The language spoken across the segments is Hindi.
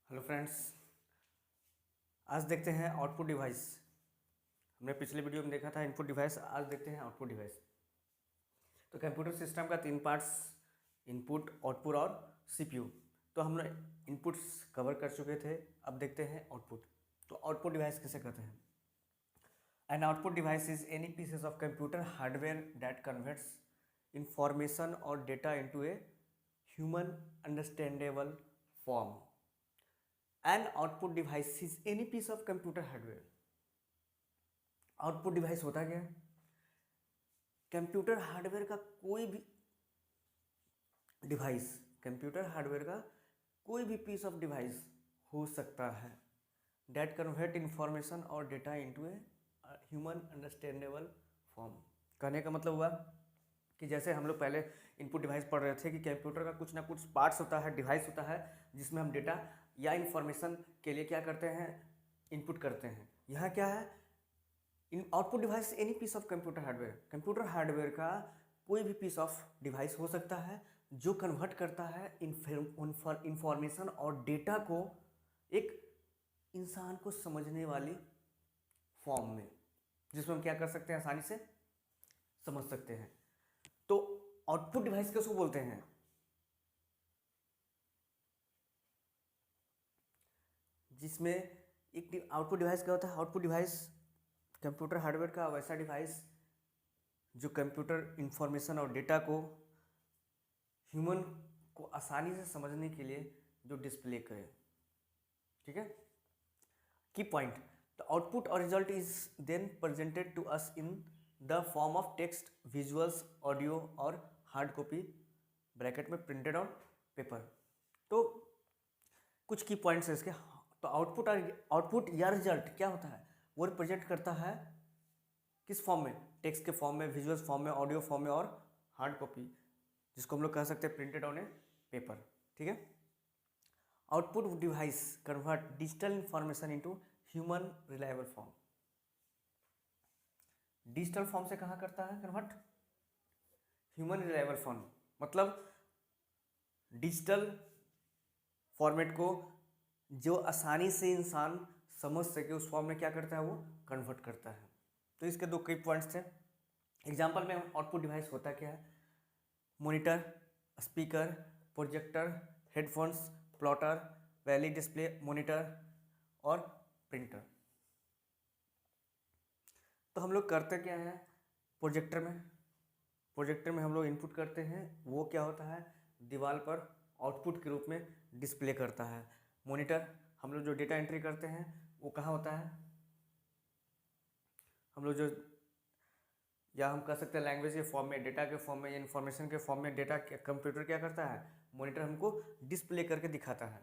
हेलो फ्रेंड्स, आज देखते हैं आउटपुट डिवाइस। हमने पिछले वीडियो में देखा था इनपुट डिवाइस, आज देखते हैं आउटपुट डिवाइस। तो कंप्यूटर सिस्टम का तीन पार्ट्स, इनपुट, आउटपुट और सीपीयू। तो हमने इनपुट्स कवर कर चुके थे, अब देखते हैं आउटपुट। तो आउटपुट डिवाइस किसे कहते हैं? An output device is any pieces of computer hardware that converts information और data into a human understandable form. An output device is any piece of computer hardware. Output device होता क्या है? कंप्यूटर हार्डवेयर का कोई भी डिवाइस, कंप्यूटर हार्डवेयर का कोई भी पीस ऑफ डिवाइस हो सकता है डेट कन्वर्ट इंफॉर्मेशन और data into a human understandable form. कहने का मतलब हुआ कि जैसे हम लोग पहले इनपुट डिवाइस पढ़ रहे थे कि कंप्यूटर का कुछ ना कुछ पार्ट्स होता है, डिवाइस होता है, जिसमें हम डेटा या इंफॉर्मेशन के लिए क्या करते हैं, इनपुट करते हैं। यहाँ क्या है? An output device any piece of computer hardware. Computer hardware का कोई भी पीस ऑफ डिवाइस हो सकता है जो कन्वर्ट करता है इंफॉर्मेशन और डेटा को एक इंसान को समझने वाली फॉर्म में, जिसमें हम क्या कर सकते हैं, आसानी से समझ सकते हैं। तो आउटपुट डिवाइस किसको बोलते हैं? जिसमें एक आउटपुट डिवाइस क्या होता है? आउटपुट डिवाइस कंप्यूटर हार्डवेयर का वैसा डिवाइस जो कंप्यूटर इंफॉर्मेशन और डेटा को ह्यूमन को आसानी से समझने के लिए जो डिस्प्ले करे। ठीक है, की पॉइंट, द आउटपुट और result is then presented to us in the form of text, visuals, audio और हार्ड कॉपी ब्रैकेट में प्रिंटेड ऑन पेपर। तो कुछ की पॉइंट्स है इसके। तो आउटपुट या रिजल्ट क्या होता है? वो रिप्रेजेंट करता है किस फॉर्म में? टेक्स्ट के फॉर्म में, विजुअल्स फॉर्म में, ऑडियो फॉर्म में और हार्ड कॉपी, जिसको हम लोग कह सकते हैं प्रिंटेड ऑन ए पेपर। ठीक है, output device convert digital information into human reliable form. Digital form से कहाँ करता है कन्वर्ट? ह्यूमन रिलायबल फॉर्म, मतलब डिजिटल फॉर्मेट को जो आसानी से इंसान समझ सके उस फॉर्म में क्या करता है, वो कन्वर्ट करता है। तो इसके दो कई पॉइंट्स थे। एग्जाम्पल में आउटपुट डिवाइस होता क्या है? Monitor, speaker, projector, headphones, plotter, valley display monitor और प्रिंटर। तो हम लोग करते क्या है प्रोजेक्टर में हम लोग इनपुट करते हैं, वो क्या होता है, दीवार पर आउटपुट के रूप में डिस्प्ले करता है। मॉनिटर, हम लोग जो डेटा एंट्री करते हैं वो कहाँ होता है, हम लोग जो, या हम कह सकते हैं लैंग्वेज के फॉर्म में, डेटा के फॉर्म में या इन्फॉर्मेशन के फॉर्म में डेटा कंप्यूटर क्या करता है, मॉनिटर हमको डिस्प्ले करके दिखाता है।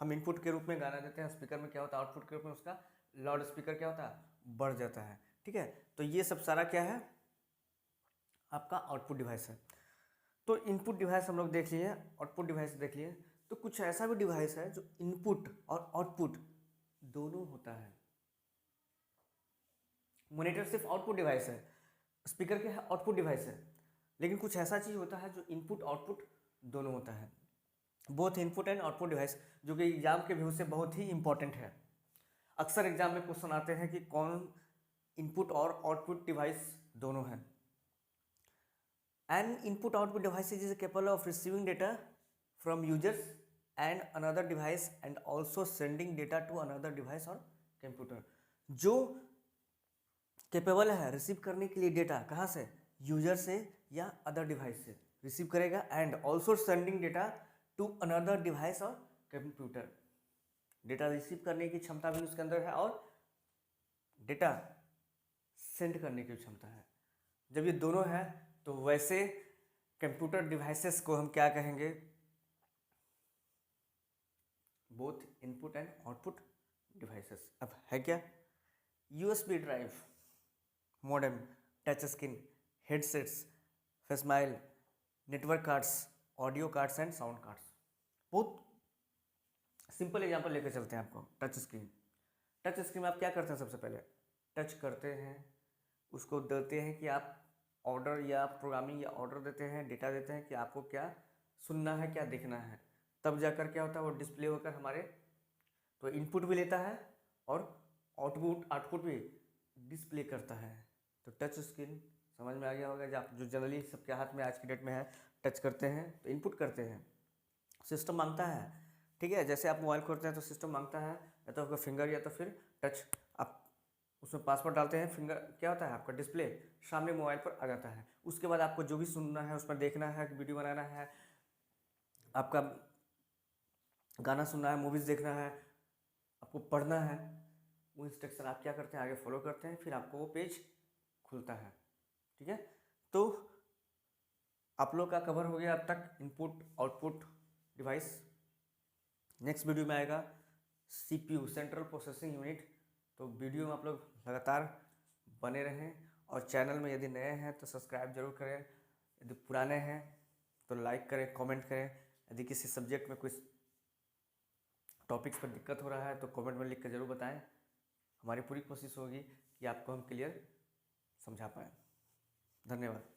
हम इनपुट के रूप में गाना देते हैं, स्पीकर में क्या होता है, आउटपुट के रूप में उसका लाउड स्पीकर क्या होता है, बढ़ जाता है। ठीक है, तो ये सब सारा क्या है, आपका आउटपुट डिवाइस है। तो इनपुट डिवाइस हम लोग देख लिए, आउटपुट डिवाइस देख लिए। तो कुछ ऐसा भी डिवाइस है जो इनपुट और आउटपुट दोनों होता है। मॉनिटर सिर्फ आउटपुट डिवाइस है, स्पीकर क्या है, आउटपुट डिवाइस है। लेकिन कुछ ऐसा चीज़ होता है जो इनपुट आउटपुट दोनों होता है, both input and output device, जो कि एग्जाम के व्यू से बहुत ही इंपॉर्टेंट है। अक्सर एग्जाम में क्वेश्चन आते हैं कि कौन इनपुट और आउटपुट डिवाइस दोनों है। An input output device is capable of receiving data from users and another device and also sending data to another device और कंप्यूटर। जो कैपेबल है रिसीव करने के लिए डेटा, कहाँ से, यूजर से या अदर डिवाइस से रिसीव करेगा, and also sending data to another device और कंप्यूटर। डेटा रिसीव करने की क्षमता भी उसके अंदर है और डेटा सेंड करने की क्षमता है। जब ये दोनों है तो वैसे कंप्यूटर डिवाइसेस को हम क्या कहेंगे, both input and output devices. अब है क्या, USB drive, modem, touch screen, headsets, facsimile, network cards, audio cards and sound cards. बहुत सिंपल एग्जांपल लेकर चलते हैं आपको। टच स्क्रीन, टच स्क्रीन में आप क्या करते हैं, सबसे पहले टच करते हैं, उसको देते हैं कि आप ऑर्डर या प्रोग्रामिंग या ऑर्डर देते हैं, डेटा देते हैं कि आपको क्या सुनना है, क्या देखना है, तब जाकर क्या होता है, वो डिस्प्ले होकर हमारे तो इनपुट भी लेता है और आउटपुट भी डिस्प्ले करता है। तो टच स्क्रीन समझ में आ गया होगा, जो जनरली सबके हाथ में आज की डेट में है, टच करते हैं तो इनपुट करते हैं, सिस्टम मांगता है, ठीक है। जैसे आप मोबाइल खोलते हैं तो सिस्टम मांगता है या तो आपका फिंगर या तो फिर टच, आप उसमें पासवर्ड डालते हैं, फिंगर क्या होता है आपका डिस्प्ले सामने मोबाइल पर आ जाता है। उसके बाद आपको जो भी सुनना है, उसमें देखना है, वीडियो बनाना है, आपका गाना सुनना है, मूवीज़ देखना है, आपको पढ़ना है, वो इंस्ट्रक्शन आप क्या करते हैं, आगे फॉलो करते हैं, फिर आपको वो पेज खुलता है, ठीक है। तो आप लोग का कवर हो गया अब तक input output device. Next video में आएगा CPU सेंट्रल प्रोसेसिंग यूनिट। तो वीडियो में आप लोग लगातार बने रहें, और चैनल में यदि नए हैं तो सब्सक्राइब जरूर करें, यदि पुराने हैं तो लाइक करें, कमेंट करें। यदि किसी सब्जेक्ट में कुछ टॉपिक्स पर दिक्कत हो रहा है तो कमेंट में लिख कर जरूर बताएं। हमारी पूरी कोशिश होगी कि आपको हम क्लियर समझा पाएँ। धन्यवाद।